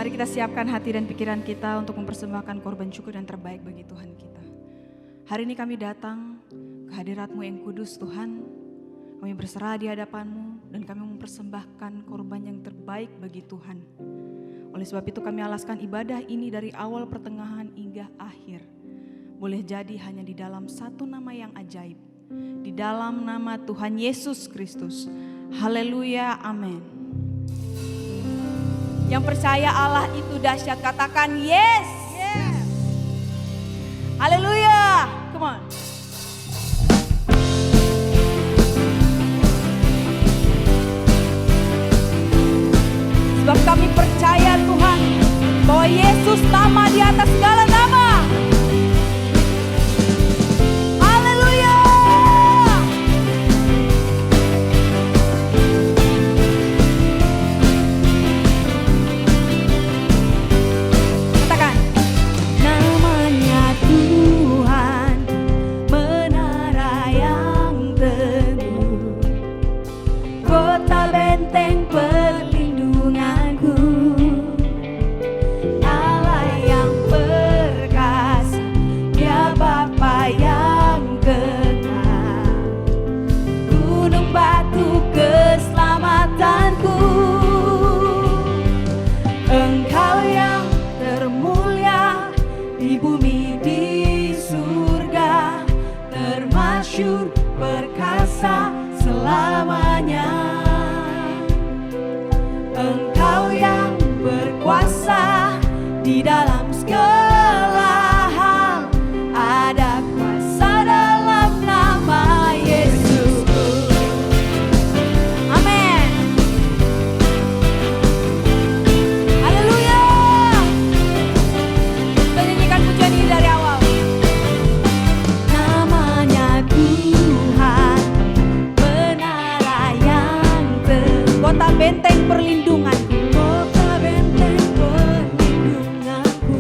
Mari kita siapkan hati dan pikiran kita untuk mempersembahkan korban syukur yang terbaik bagi Tuhan kita. Hari ini kami datang ke hadirat-Mu yang kudus Tuhan. Kami berserah di hadapan-Mu dan kami mempersembahkan korban yang terbaik bagi Tuhan. Oleh sebab itu kami alaskan ibadah ini dari awal, pertengahan hingga akhir. Boleh jadi hanya di dalam satu nama yang ajaib. Di dalam nama Tuhan Yesus Kristus. Haleluya, amin. Yang percaya Allah itu dahsyat, katakan yes. Yes. Haleluya. Come on. Sebab kami percaya Tuhan bahwa Yesus nama di atas segala nama. Haleluya. Katakan, namanya Tuhan, menara yang teguh, kota benteng perlindunganku, Allah yang perkasa, Dia Bapa yang kekal, gunung batu keselamatanku. Engkau yang termulia di bumi di surga, termasyhur perkasa selamanya. Engkau yang berkuasa di dalam segala hal, ada kuasa dalam nama Yesus. Amin. Haleluya. Kita nyanyikan pujian ini dari awal. Namanya Tuhan, menara yang teguh, kota benteng perlindunganku, kota benteng perlindunganku,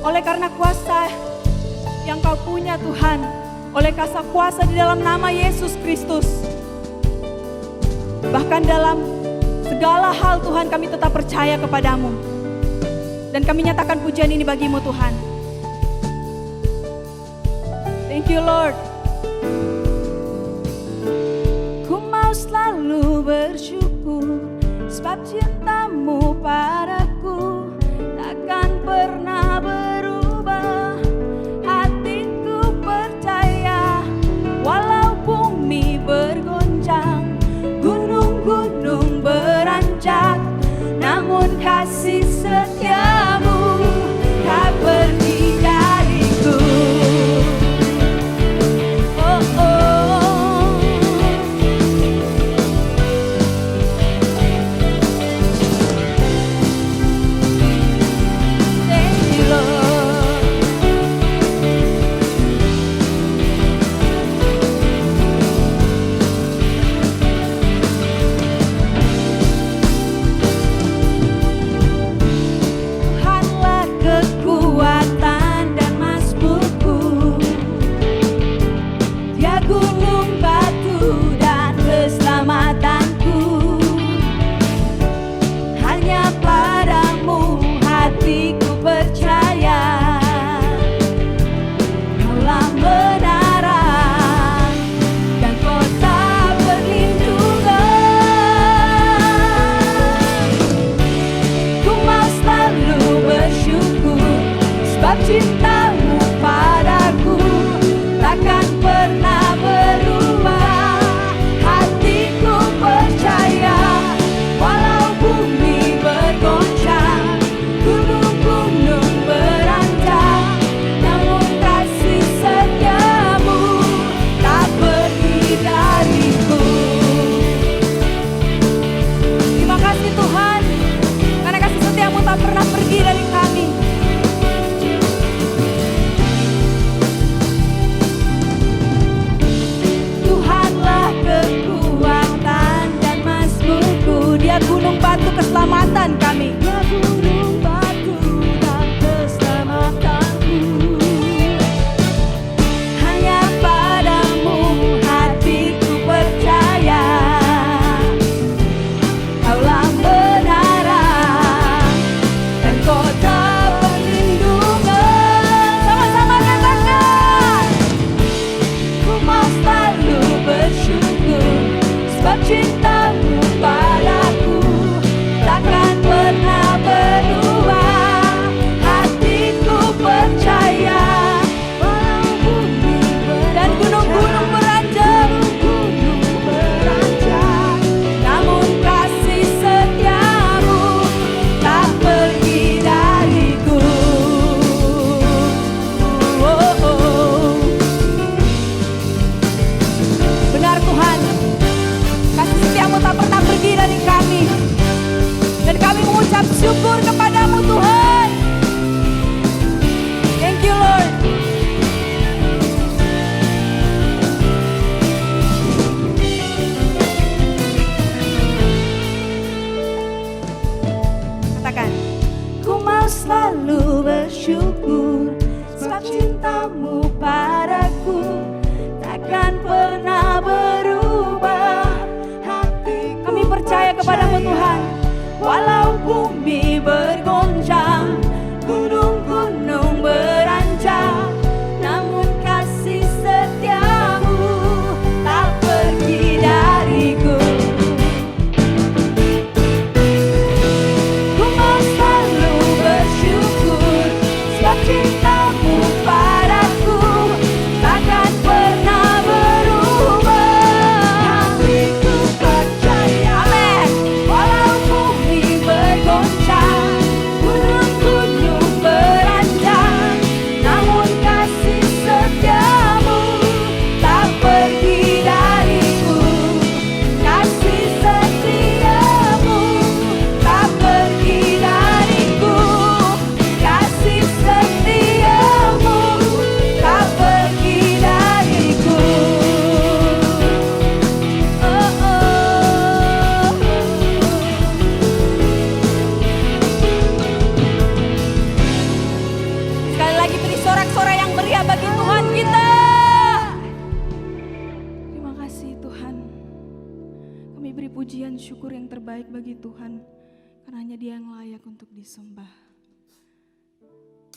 Oleh karena kuasa yang Kau punya Tuhan, oleh kasih kuasa di dalam nama Yesus Kristus, bahkan dalam segala hal Tuhan kami tetap percaya kepadamu. Dan kami nyatakan pujian ini bagimu Tuhan. Thank you Lord. Ku mau selalu bersyukur sebab cintamu padaku takkan pernah berubah. Hatiku percaya walau bumi bergoncang, gunung-gunung beranjak, namun kasih setiamu tak pergi dariku. Oh, oh. pujian syukur yang terbaik bagi Tuhan, karena hanya Dia yang layak untuk disembah.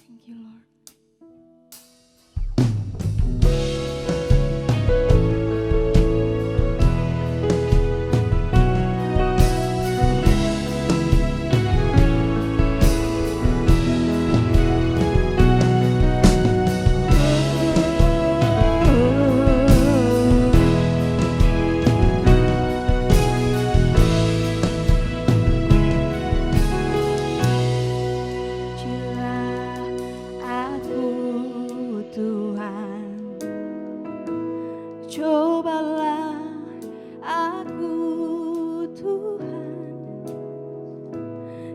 Thank you Lord. Cobalah aku Tuhan,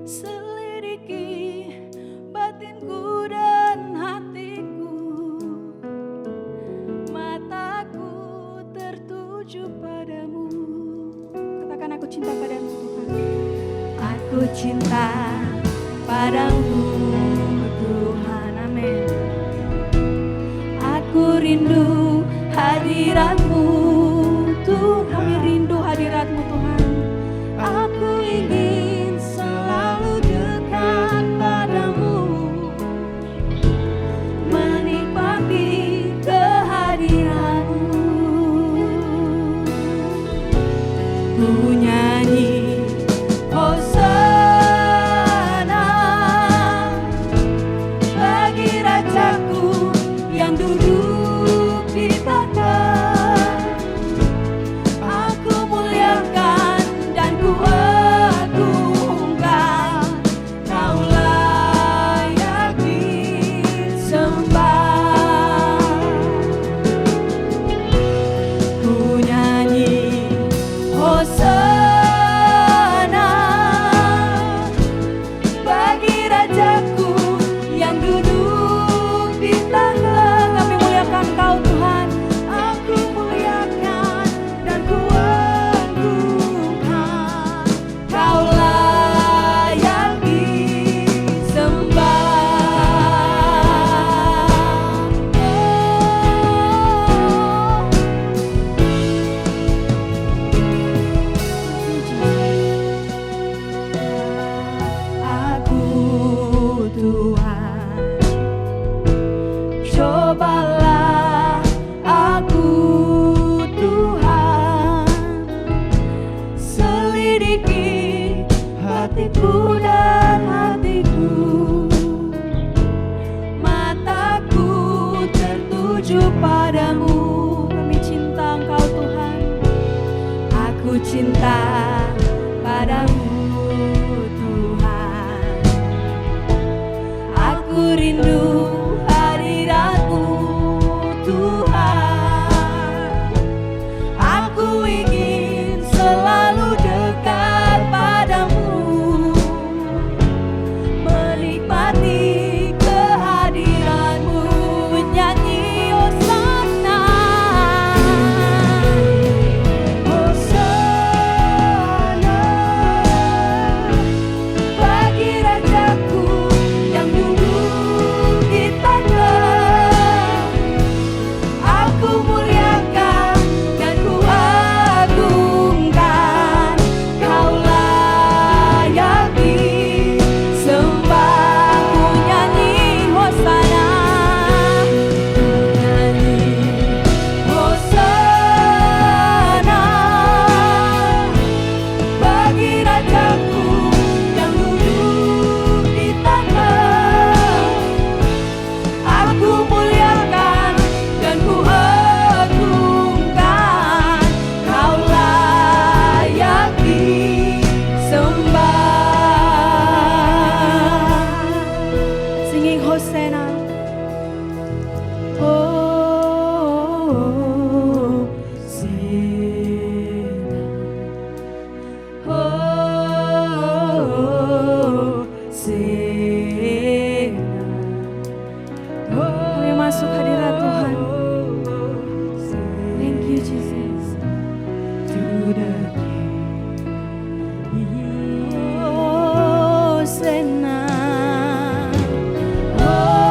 selidiki batinku dan hatiku, mataku tertuju padamu. Katakan aku cinta padamu Tuhan. Aku cinta padamu Tuhan, amin. Aku rindu hadirat-Mu Tuhan, kami rindu hadirat-Mu Tuhan. Aku ingin selalu dekat padamu, menikmati kehadiran-Mu. Ku nyanyi Hosana bagi Rajaku yang duduk di tahta. Aku muliakan dan ku agungkan, Kau layak disembah. Ku nyanyi Hosana bagi Rajaku yang duduk di tahta. Kami muliakan Kau Tuhan. Aku muliakan dan ku agungkan, Kau layak disembah. Aku Tuhan, cobalah aku Tuhan, selidiki hatiku dan hatiku, mataku tertuju padamu. Kami cinta Engkau Tuhan. Aku cinta padamu Tuhan. Aku rindu hadirat-Mu Tuhan. Aku ingin selalu dekat padamu, menikmati kehadiran-Mu. Menyanyi Hosana, Hosana bagi Rajaku yang duduk di tahta. Aku muliakan dan ku agungkan, Kau layak disembah. Ku nyanyi Hosana, ku nyanyi Hosana bagi Rajaku yang duduk di tahta. Aku muliakan dan ku agungkan, Kau layak disembah. Singing Hosanna. Kami masuk hadirat Tuhan. Thank you Jesus. To the Hosanna. Hosanna.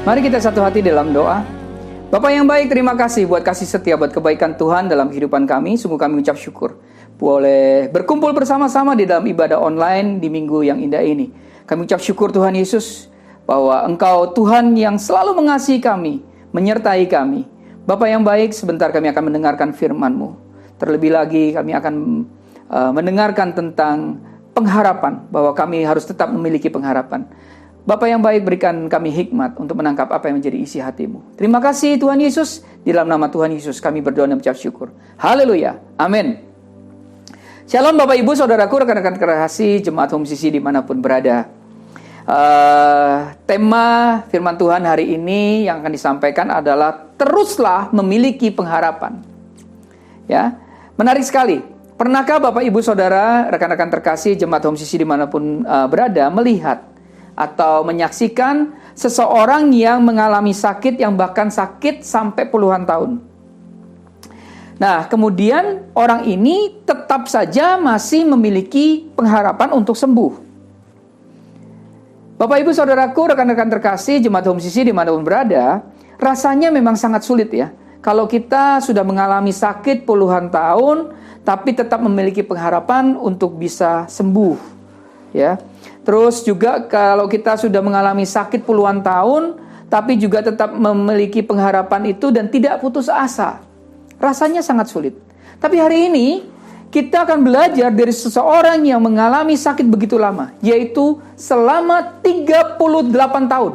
Mari kita satu hati dalam doa. Bapak yang baik, terima kasih buat kasih setia, buat kebaikan Tuhan dalam kehidupan kami. Sungguh kami ucap syukur boleh berkumpul bersama-sama di dalam ibadah online di minggu yang indah ini. Kami ucap syukur Tuhan Yesus bahwa Engkau Tuhan yang selalu mengasihi kami, menyertai kami. Bapak yang baik, sebentar kami akan mendengarkan firman-Mu. Terlebih lagi kami akan mendengarkan tentang pengharapan, bahwa kami harus tetap memiliki pengharapan. Bapak yang baik, berikan kami hikmat untuk menangkap apa yang menjadi isi hati-Mu. Terima kasih Tuhan Yesus. Di dalam nama Tuhan Yesus kami berdoa dan mengucap syukur. Haleluya. Amin. Shalom Bapak Ibu, Saudaraku, rekan-rekan kekasih, Jemaat Home CC dimanapun berada. Tema firman Tuhan hari ini yang akan disampaikan adalah teruslah memiliki pengharapan. Ya, menarik sekali. Pernahkah Bapak Ibu Saudara, rekan-rekan terkasih, Jemaat Home CC dimanapun berada, melihat atau menyaksikan seseorang yang mengalami sakit, yang bahkan sakit sampai puluhan tahun? Nah, kemudian orang ini tetap saja masih memiliki pengharapan untuk sembuh. Bapak Ibu Saudaraku, rekan-rekan terkasih, Jemaat Home CC dimanapun berada, rasanya memang sangat sulit ya. Kalau kita sudah mengalami sakit puluhan tahun, tapi tetap memiliki pengharapan untuk bisa sembuh, ya. Terus juga kalau kita sudah mengalami sakit puluhan tahun, tapi juga tetap memiliki pengharapan itu dan tidak putus asa. Rasanya sangat sulit. Tapi hari ini kita akan belajar dari seseorang yang mengalami sakit begitu lama, yaitu selama 38 tahun.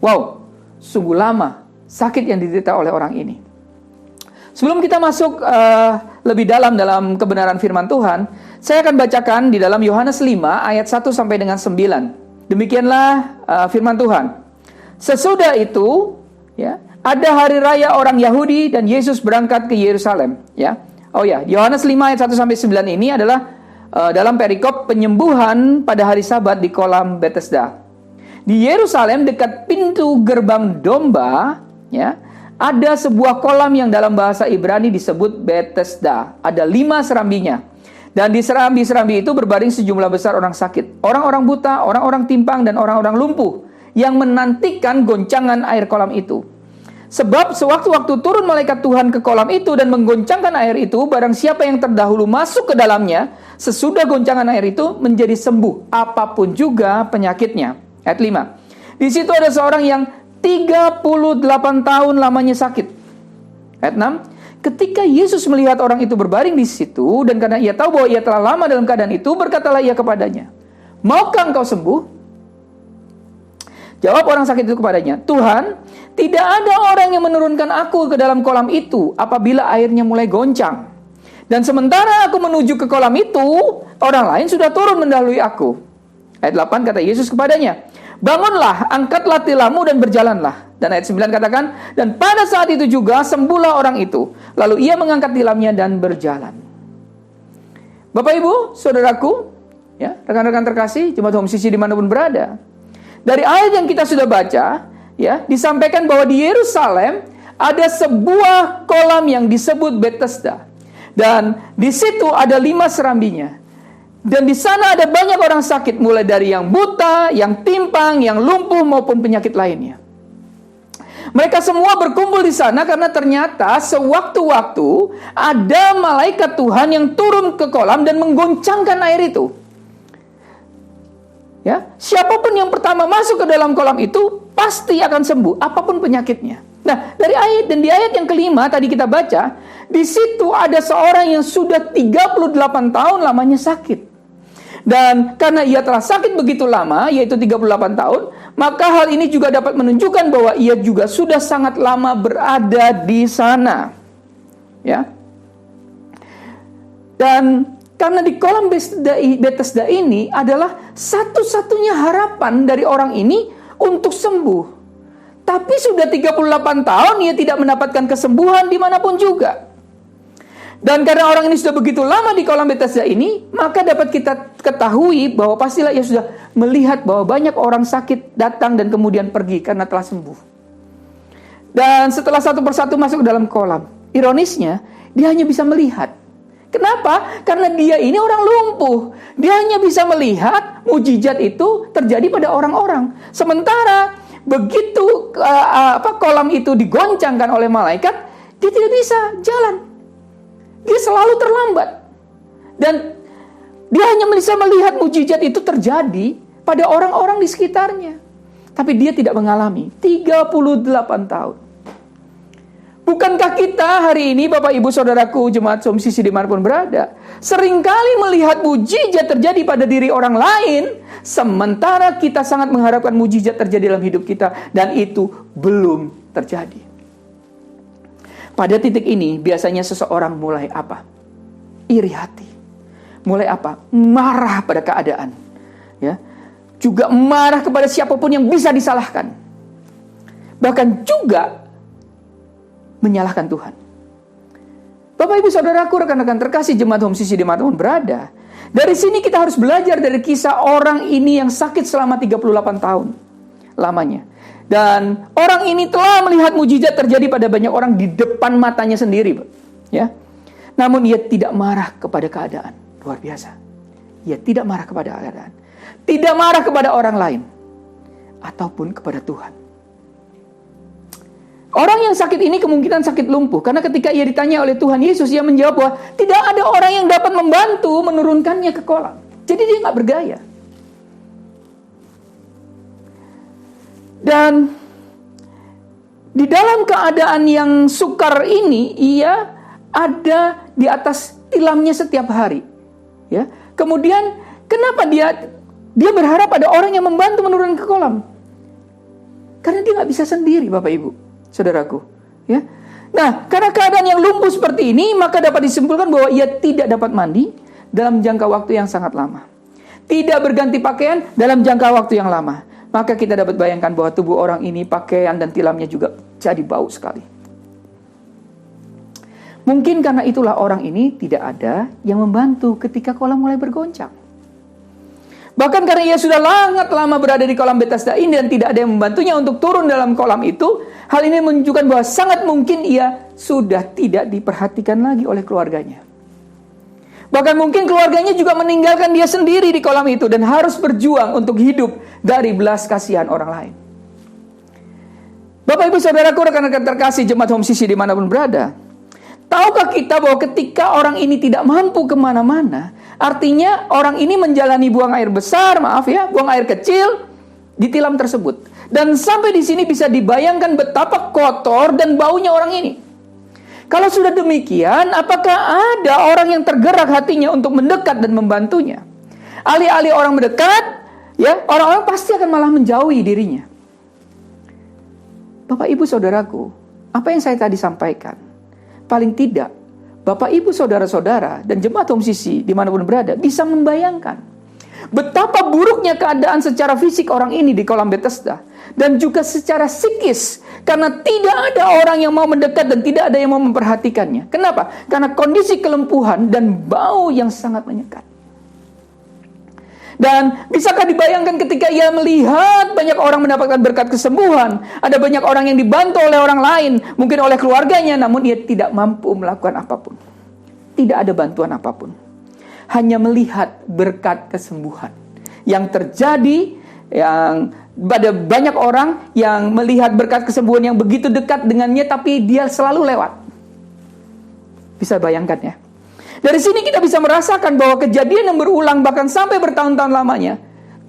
Wow, sungguh lama sakit yang diderita oleh orang ini. Sebelum kita masuk lebih dalam kebenaran firman Tuhan, saya akan bacakan di dalam Yohanes 5 ayat 1 sampai dengan 9. Demikianlah firman Tuhan. Sesudah itu, ya, ada hari raya orang Yahudi dan Yesus berangkat ke Yerusalem, ya. Oh ya, Yohanes 5 ayat 1 sampai 9 ini adalah dalam perikop penyembuhan pada hari Sabat di kolam Bethesda. Di Yerusalem dekat pintu gerbang domba, ya, ada sebuah kolam yang dalam bahasa Ibrani disebut Bethesda. Ada 5 serambinya. Dan di serambi-serambi itu berbaring sejumlah besar orang sakit. Orang-orang buta, orang-orang timpang, dan orang-orang lumpuh yang menantikan goncangan air kolam itu. Sebab sewaktu-waktu turun malaikat Tuhan ke kolam itu dan menggoncangkan air itu, barang siapa yang terdahulu masuk ke dalamnya, sesudah goncangan air itu menjadi sembuh, apapun juga penyakitnya. Ayat 5. Di situ ada seorang yang 38 tahun lamanya sakit. Ayat 6. Ketika Yesus melihat orang itu berbaring di situ, dan karena ia tahu bahwa ia telah lama dalam keadaan itu, berkatalah ia kepadanya, "Maukah engkau sembuh?" Jawab orang sakit itu kepadanya, "Tuhan, tidak ada orang yang menurunkan aku ke dalam kolam itu apabila airnya mulai goncang. Dan sementara aku menuju ke kolam itu, orang lain sudah turun mendahului aku." Ayat 8 kata Yesus kepadanya, "Bangunlah, angkatlah tilammu dan berjalanlah." Dan ayat 9 katakan, dan pada saat itu juga sembuhlah orang itu. Lalu ia mengangkat tilamnya dan berjalan. Bapak Ibu, Saudaraku, ya, rekan-rekan terkasih, Jemaat Home CC dimanapun berada. Dari ayat yang kita sudah baca, ya, disampaikan bahwa di Yerusalem ada sebuah kolam yang disebut Bethesda. Dan di situ ada 5 serambinya. Dan di sana ada banyak orang sakit, mulai dari yang buta, yang timpang, yang lumpuh, maupun penyakit lainnya. Mereka semua berkumpul di sana karena ternyata sewaktu-waktu ada malaikat Tuhan yang turun ke kolam dan menggoncangkan air itu. Ya, siapapun yang pertama masuk ke dalam kolam itu pasti akan sembuh, apapun penyakitnya. Nah, di ayat yang kelima tadi kita baca, di situ ada seorang yang sudah 38 tahun lamanya sakit. Dan karena ia telah sakit begitu lama, yaitu 38 tahun, maka hal ini juga dapat menunjukkan bahwa ia juga sudah sangat lama berada di sana. Ya. Dan karena di kolam Bethesda ini adalah satu-satunya harapan dari orang ini untuk sembuh. Tapi sudah 38 tahun ia tidak mendapatkan kesembuhan dimanapun juga. Dan karena orang ini sudah begitu lama di kolam Bethesda ini, maka dapat kita ketahui bahwa pastilah ia sudah melihat bahwa banyak orang sakit datang dan kemudian pergi karena telah sembuh. Dan setelah satu persatu masuk ke dalam kolam, ironisnya dia hanya bisa melihat. Kenapa? Karena dia ini orang lumpuh. Dia hanya bisa melihat mujizat itu terjadi pada orang-orang. Sementara begitu kolam itu digoncangkan oleh malaikat, dia tidak bisa jalan. Dia selalu terlambat. Dan dia hanya bisa melihat mujizat itu terjadi pada orang-orang di sekitarnya. Tapi dia tidak mengalami 38 tahun. Bukankah kita hari ini, Bapak Ibu Saudaraku, jemaat Home CC dimanapun berada, seringkali melihat mujizat terjadi pada diri orang lain, sementara kita sangat mengharapkan mujizat terjadi dalam hidup kita, dan itu belum terjadi. Pada titik ini, biasanya seseorang mulai apa? Iri hati. Mulai apa? Marah pada keadaan. Ya. Juga marah kepada siapapun yang bisa disalahkan. Bahkan juga menyalahkan Tuhan. Bapak Ibu Saudaraku, rekan-rekan terkasih jemaat Home CC dimanapun berada, dari sini kita harus belajar dari kisah orang ini yang sakit selama 38 tahun lamanya. Dan orang ini telah melihat mujizat terjadi pada banyak orang di depan matanya sendiri, ya. Namun ia tidak marah kepada keadaan. Luar biasa. Ia tidak marah kepada keadaan. Tidak marah kepada orang lain ataupun kepada Tuhan. Orang yang sakit ini kemungkinan sakit lumpuh, karena ketika ia ditanya oleh Tuhan Yesus, ia menjawab bahwa tidak ada orang yang dapat membantu menurunkannya ke kolam. Jadi dia nggak berdaya. Dan di dalam keadaan yang sukar ini, ia ada di atas tilamnya setiap hari. Ya. Kemudian kenapa dia berharap ada orang yang membantu menurunkan ke kolam? Karena dia nggak bisa sendiri, Bapak Ibu Saudaraku, ya. Nah, karena keadaan yang lumpuh seperti ini, maka dapat disimpulkan bahwa ia tidak dapat mandi dalam jangka waktu yang sangat lama. Tidak berganti pakaian dalam jangka waktu yang lama. Maka kita dapat bayangkan bahwa tubuh orang ini, pakaian dan tilamnya juga jadi bau sekali. Mungkin karena itulah orang ini tidak ada yang membantu ketika kolam mulai bergoncang. Bahkan karena ia sudah sangat lama berada di kolam Bethesda ini dan tidak ada yang membantunya untuk turun dalam kolam itu, hal ini menunjukkan bahwa sangat mungkin ia sudah tidak diperhatikan lagi oleh keluarganya. Bahkan mungkin keluarganya juga meninggalkan dia sendiri di kolam itu dan harus berjuang untuk hidup dari belas kasihan orang lain. Bapak Ibu Saudaraku, rekan-rekan terkasih jemaat Home CC dimanapun berada, tahukah kita bahwa ketika orang ini tidak mampu kemana-mana, artinya orang ini menjalani buang air besar, buang air kecil di tilam tersebut. Dan sampai di sini bisa dibayangkan betapa kotor dan baunya orang ini. Kalau sudah demikian, apakah ada orang yang tergerak hatinya untuk mendekat dan membantunya? Alih-alih orang mendekat, ya, orang-orang pasti akan malah menjauhi dirinya. Bapak Ibu Saudaraku, apa yang saya tadi sampaikan, paling tidak Bapak Ibu Saudara-saudara dan jemaat Home CC dimanapun berada bisa membayangkan betapa buruknya keadaan secara fisik orang ini di kolam Bethesda, dan juga secara psikis, karena tidak ada orang yang mau mendekat dan tidak ada yang mau memperhatikannya. Kenapa? Karena kondisi kelempuhan dan bau yang sangat menyekat. Dan bisakah dibayangkan ketika ia melihat banyak orang mendapatkan berkat kesembuhan, ada banyak orang yang dibantu oleh orang lain, mungkin oleh keluarganya, namun ia tidak mampu melakukan apapun. Tidak ada bantuan apapun. Hanya melihat berkat kesembuhan yang terjadi, yang pada banyak orang yang melihat berkat kesembuhan yang begitu dekat dengannya, tapi dia selalu lewat. Bisa bayangkan ya. Dari sini kita bisa merasakan bahwa kejadian yang berulang bahkan sampai bertahun-tahun lamanya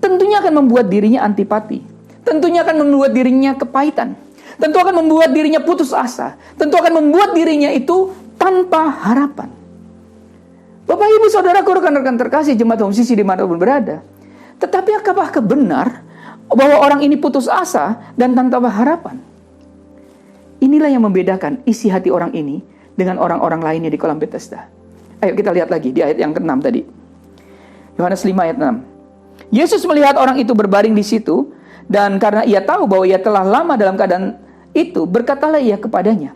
tentunya akan membuat dirinya antipati. Tentunya akan membuat dirinya kepahitan. Tentu akan membuat dirinya putus asa. Tentu akan membuat dirinya itu tanpa harapan. Bapak Ibu Saudaraku, rekan-rekan terkasih jemaat Home CC dimanapun berada. Tetapi apakah benar bahwa orang ini putus asa dan tanpa harapan? Inilah yang membedakan isi hati orang ini dengan orang-orang lainnya di kolam Bethesda. Ayo kita lihat lagi di ayat yang ke-6 tadi. Yohanes 5 ayat 6. Yesus melihat orang itu berbaring di situ, dan karena ia tahu bahwa ia telah lama dalam keadaan itu, berkatalah ia kepadanya,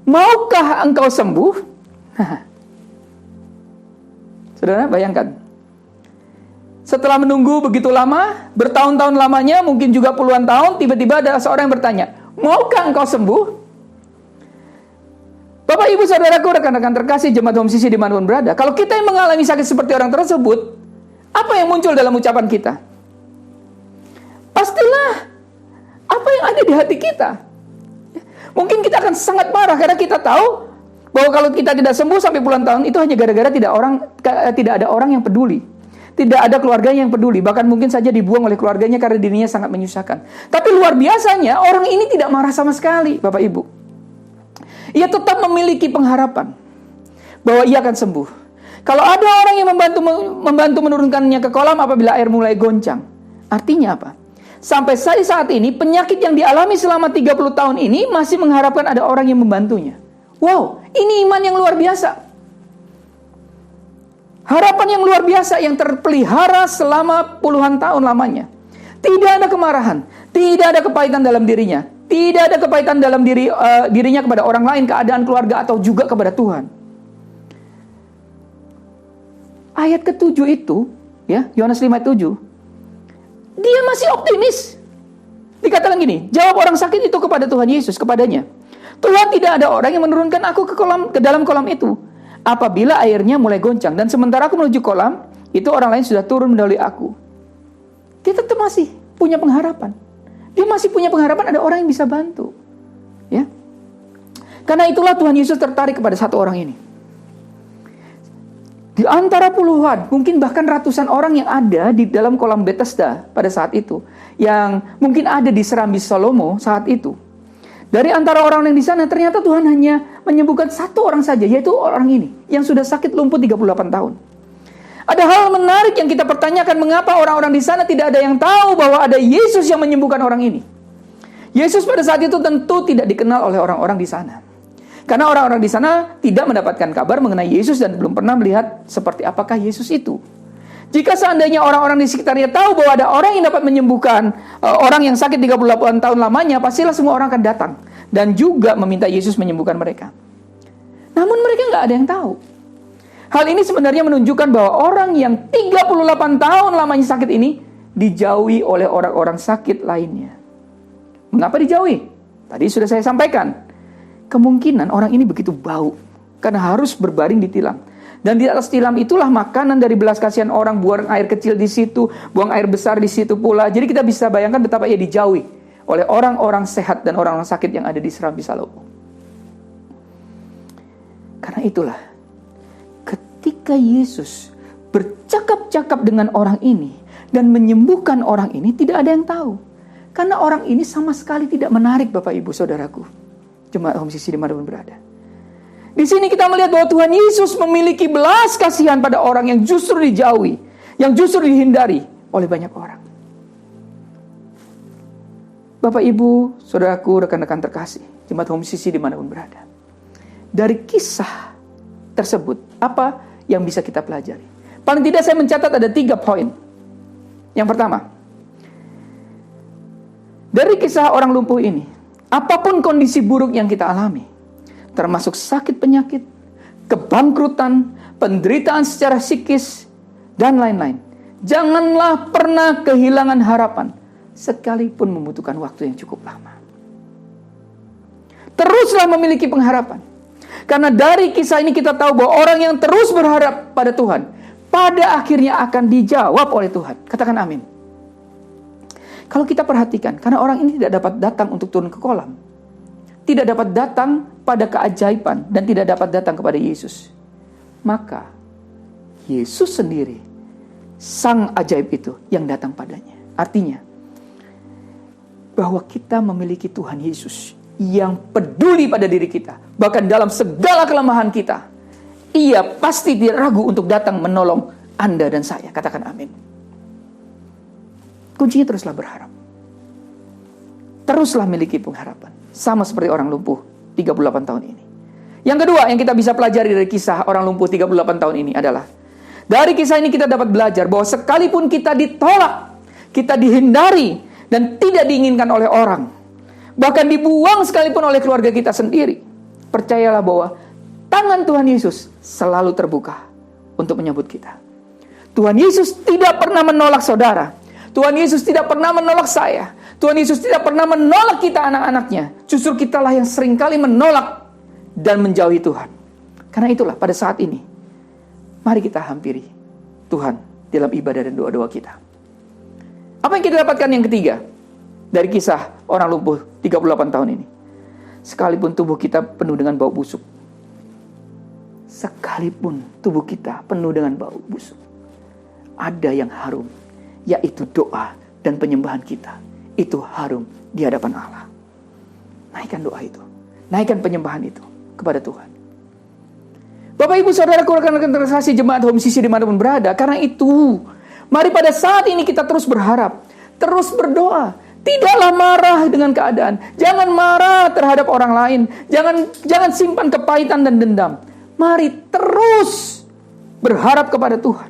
"Maukah engkau sembuh?" Saudara, bayangkan. Setelah menunggu begitu lama, bertahun-tahun lamanya, mungkin juga puluhan tahun, tiba-tiba ada seorang yang bertanya, "Maukah engkau sembuh?" Bapak Ibu Saudaraku, rekan-rekan terkasih jemaat Home CC dimanapun berada, kalau kita yang mengalami sakit seperti orang tersebut, apa yang muncul dalam ucapan kita? Pastilah apa yang ada di hati kita. Mungkin kita akan sangat marah karena kita tahu bahwa kalau kita tidak sembuh sampai puluhan tahun itu hanya gara-gara tidak ada orang yang peduli. Tidak ada keluarganya yang peduli, bahkan mungkin saja dibuang oleh keluarganya karena dirinya sangat menyusahkan. Tapi luar biasanya orang ini tidak marah sama sekali, Bapak Ibu. Ia tetap memiliki pengharapan bahwa ia akan sembuh. Kalau ada orang yang membantu menurunkannya ke kolam apabila air mulai goncang. Artinya apa? Sampai saat ini penyakit yang dialami selama 30 tahun ini masih mengharapkan ada orang yang membantunya. Wow, ini iman yang luar biasa. Harapan yang luar biasa yang terpelihara selama puluhan tahun lamanya. Tidak ada kemarahan, tidak ada kepahitan dalam dirinya, tidak ada kepahitan dalam dirinya kepada orang lain, keadaan keluarga atau juga kepada Tuhan. Ayat ke-7 itu, ya, Yohanes 5:7. Dia masih optimis. Dikatakan gini, jawab orang sakit itu kepada Tuhan Yesus, kepadanya. Tuhan, tidak ada orang yang menurunkan aku ke dalam kolam itu apabila airnya mulai goncang, dan sementara aku menuju kolam, itu orang lain sudah turun mendahului aku. Dia tetap masih punya pengharapan. Dia masih punya pengharapan ada orang yang bisa bantu. Ya. Karena itulah Tuhan Yesus tertarik kepada satu orang ini. Di antara puluhan, mungkin bahkan ratusan orang yang ada di dalam kolam Bethesda pada saat itu, yang mungkin ada di Serambi Salomo saat itu. Dari antara orang yang di sana, ternyata Tuhan hanya menyembuhkan satu orang saja, yaitu orang ini, yang sudah sakit lumpuh 38 tahun. Ada hal menarik yang kita pertanyakan, mengapa orang-orang di sana tidak ada yang tahu bahwa ada Yesus yang menyembuhkan orang ini. Yesus pada saat itu tentu tidak dikenal oleh orang-orang di sana. Karena orang-orang di sana tidak mendapatkan kabar mengenai Yesus dan belum pernah melihat seperti apakah Yesus itu. Jika seandainya orang-orang di sekitarnya tahu bahwa ada orang yang dapat menyembuhkan orang yang sakit 38 tahun lamanya, pastilah semua orang akan datang dan juga meminta Yesus menyembuhkan mereka. Namun mereka nggak ada yang tahu. Hal ini sebenarnya menunjukkan bahwa orang yang 38 tahun lamanya sakit ini dijauhi oleh orang-orang sakit lainnya. Mengapa dijauhi? Tadi sudah saya sampaikan. Kemungkinan orang ini begitu bau karena harus berbaring di tilam. Dan di atas tilam itulah makanan dari belas kasihan orang, buang air kecil di situ, buang air besar di situ pula. Jadi kita bisa bayangkan betapa ia dijauhi oleh orang-orang sehat dan orang-orang sakit yang ada di Serambi Salomo. Karena itulah, ketika Yesus bercakap-cakap dengan orang ini dan menyembuhkan orang ini, tidak ada yang tahu. Karena orang ini sama sekali tidak menarik, Bapak Ibu Saudaraku, jemaat Home CC dimanapun berada. Di sini kita melihat bahwa Tuhan Yesus memiliki belas kasihan pada orang yang justru dijauhi, yang justru dihindari oleh banyak orang. Bapak, Ibu, Saudaraku, rekan-rekan terkasih, jemaat Home CC dimanapun berada. Dari kisah tersebut, apa yang bisa kita pelajari? Paling tidak saya mencatat ada 3 poin. Yang pertama, dari kisah orang lumpuh ini, apapun kondisi buruk yang kita alami, termasuk sakit penyakit, kebangkrutan, penderitaan secara psikis, dan lain-lain, janganlah pernah kehilangan harapan, sekalipun membutuhkan waktu yang cukup lama. Teruslah memiliki pengharapan. Karena dari kisah ini kita tahu bahwa orang yang terus berharap pada Tuhan, pada akhirnya akan dijawab oleh Tuhan. Katakan amin. Kalau kita perhatikan, karena orang ini tidak dapat datang untuk turun ke kolam, tidak dapat datang pada keajaiban, dan tidak dapat datang kepada Yesus, maka Yesus sendiri, sang ajaib itu, yang datang padanya. Artinya, bahwa kita memiliki Tuhan Yesus yang peduli pada diri kita. Bahkan dalam segala kelemahan kita, Ia pasti tidak ragu untuk datang menolong Anda dan saya. Katakan amin. Kuncinya teruslah berharap. Teruslah miliki pengharapan. Sama seperti orang lumpuh 38 tahun ini. Yang kedua yang kita bisa pelajari dari kisah orang lumpuh 38 tahun ini adalah, dari kisah ini kita dapat belajar bahwa sekalipun kita ditolak, kita dihindari, dan tidak diinginkan oleh orang, bahkan dibuang sekalipun oleh keluarga kita sendiri, percayalah bahwa tangan Tuhan Yesus selalu terbuka untuk menyambut kita. Tuhan Yesus tidak pernah menolak saudara. Tuhan Yesus tidak pernah menolak saya. Tuhan Yesus tidak pernah menolak kita anak-anaknya. Justru kitalah yang seringkali menolak dan menjauhi Tuhan. Karena itulah pada saat ini, mari kita hampiri Tuhan dalam ibadah dan doa-doa kita. Apa yang kita dapatkan yang ketiga? dari kisah orang lumpuh 38 tahun ini. Sekalipun tubuh kita penuh dengan bau busuk. Sekalipun tubuh kita penuh dengan bau busuk. Ada yang harum, yaitu doa dan penyembahan kita. Itu harum di hadapan Allah. Naikkan doa itu. Naikkan penyembahan itu kepada Tuhan. Bapak Ibu Saudaraku, rekan-rekan terkasih jemaat Home CC dimanapun berada. Karena itu, mari pada saat ini kita terus berharap. Terus berdoa. Tidaklah marah dengan keadaan. Jangan marah terhadap orang lain. Jangan simpan kepahitan dan dendam. Mari terus berharap kepada Tuhan.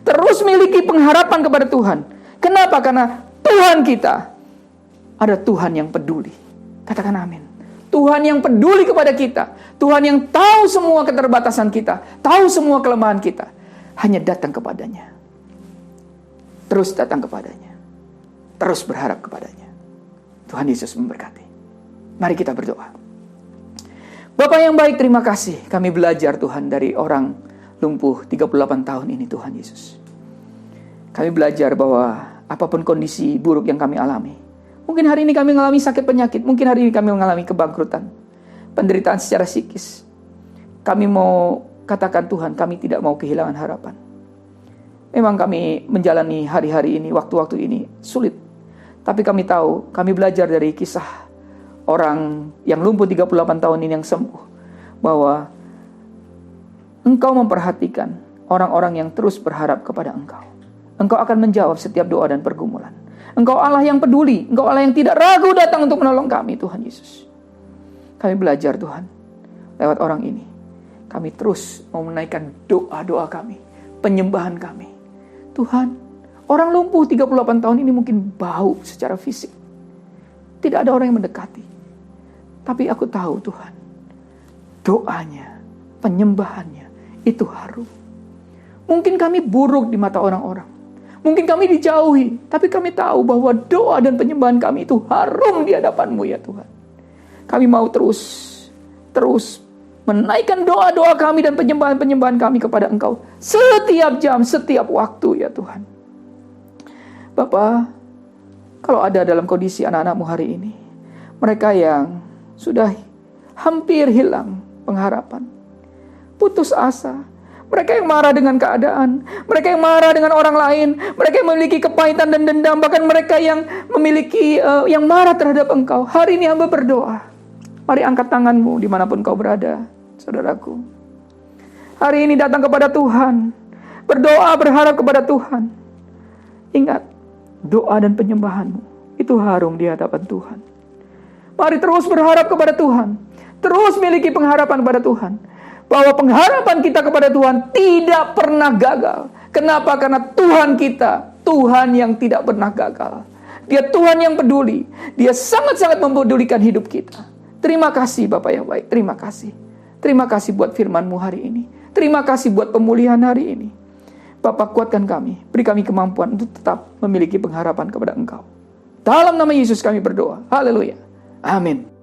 Terus miliki pengharapan kepada Tuhan. Kenapa? Karena Tuhan kita ada Tuhan yang peduli. Katakan amin. Tuhan yang peduli kepada kita. Tuhan yang tahu semua keterbatasan kita. Tahu semua kelemahan kita. Hanya datang kepadanya. Terus datang kepadanya. Terus berharap kepadanya. Tuhan Yesus memberkati. Mari kita berdoa. Bapak yang baik, terima kasih. Kami belajar Tuhan dari orang lumpuh 38 tahun ini, Tuhan Yesus. Kami belajar bahwa apapun kondisi buruk yang kami alami. Mungkin hari ini kami mengalami sakit penyakit. Mungkin hari ini kami mengalami kebangkrutan. Penderitaan secara psikis. Kami mau katakan Tuhan, kami tidak mau kehilangan harapan. Memang kami menjalani hari-hari ini, waktu-waktu ini sulit. Tapi kami tahu, kami belajar dari kisah orang yang lumpuh 38 tahun ini yang sembuh. Bahwa Engkau memperhatikan orang-orang yang terus berharap kepada Engkau. Engkau akan menjawab setiap doa dan pergumulan. Engkau Allah yang peduli. Engkau Allah yang tidak ragu datang untuk menolong kami, Tuhan Yesus. Kami belajar Tuhan, lewat orang ini. Kami terus mau menaikkan doa-doa kami, penyembahan kami. Tuhan, orang lumpuh 38 tahun ini mungkin bau secara fisik. Tidak ada orang yang mendekati. Tapi aku tahu Tuhan, doanya, penyembahannya, itu harum. Mungkin kami buruk di mata orang-orang. Mungkin kami dijauhi. Tapi kami tahu bahwa doa dan penyembahan kami itu harum di hadapan-Mu ya Tuhan. Kami mau terus menaikkan doa-doa kami dan penyembahan-penyembahan kami kepada Engkau. Setiap jam, setiap waktu ya Tuhan. Bapa, kalau ada dalam kondisi anak-anak-Mu hari ini, mereka yang sudah hampir hilang pengharapan, putus asa, mereka yang marah dengan keadaan, mereka yang marah dengan orang lain, mereka yang memiliki kepahitan dan dendam, bahkan mereka yang memiliki yang marah terhadap Engkau. Hari ini hamba berdoa, mari angkat tanganmu dimanapun kau berada, saudaraku. Hari ini datang kepada Tuhan, berdoa berharap kepada Tuhan. Ingat, doa dan penyembahanmu itu harum di hadapan Tuhan. Mari terus berharap kepada Tuhan, terus miliki pengharapan kepada Tuhan. Bahwa pengharapan kita kepada Tuhan tidak pernah gagal. Kenapa? Karena Tuhan kita, Tuhan yang tidak pernah gagal. Dia Tuhan yang peduli. Dia sangat-sangat mempedulikan hidup kita. Terima kasih Bapak yang baik, terima kasih. Terima kasih buat firman-Mu hari ini. Terima kasih buat pemulihan hari ini. Bapak, kuatkan kami, beri kami kemampuan untuk tetap memiliki pengharapan kepada Engkau. Dalam nama Yesus kami berdoa. Haleluya. Amin.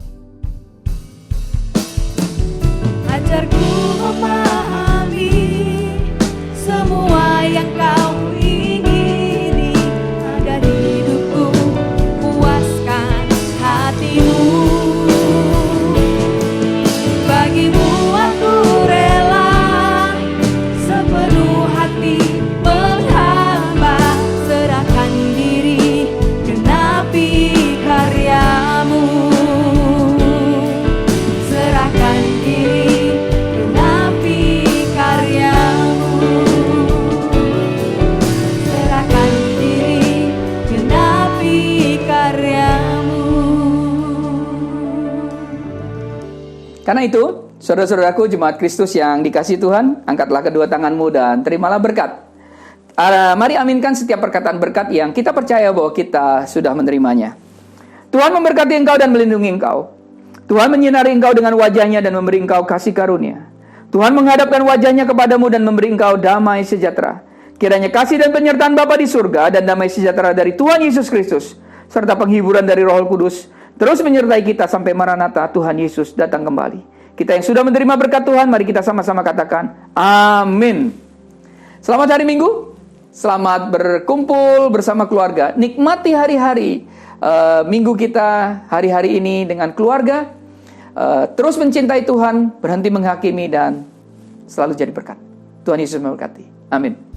Ajarku memahami semua yang Kau ingini agar hidupku puaskan hati-Mu. Bagimu aku rela sepenuh hati menghamba, serahkan diri genapi karya-Mu. Serahkan diri Karena itu, saudara-saudaraku jemaat Kristus yang dikasihi Tuhan, angkatlah kedua tanganmu dan terimalah berkat. Mari aminkan setiap perkataan berkat yang kita percaya bahwa kita sudah menerimanya. Tuhan memberkati engkau dan melindungi engkau. Tuhan menyinari engkau dengan wajahnya dan memberi engkau kasih karunia. Tuhan menghadapkan wajahnya kepadamu dan memberi engkau damai sejahtera. Kiranya kasih dan penyertaan Bapa di surga dan damai sejahtera dari Tuhan Yesus Kristus, serta penghiburan dari Roh Kudus, terus menyertai kita sampai Maranatha, Tuhan Yesus datang kembali. Kita yang sudah menerima berkat Tuhan, mari kita sama-sama katakan, amin. Selamat hari Minggu, selamat berkumpul bersama keluarga. Nikmati hari-hari minggu kita hari-hari ini dengan keluarga. Terus mencintai Tuhan, berhenti menghakimi, dan selalu jadi berkat. Tuhan Yesus memberkati. Amin.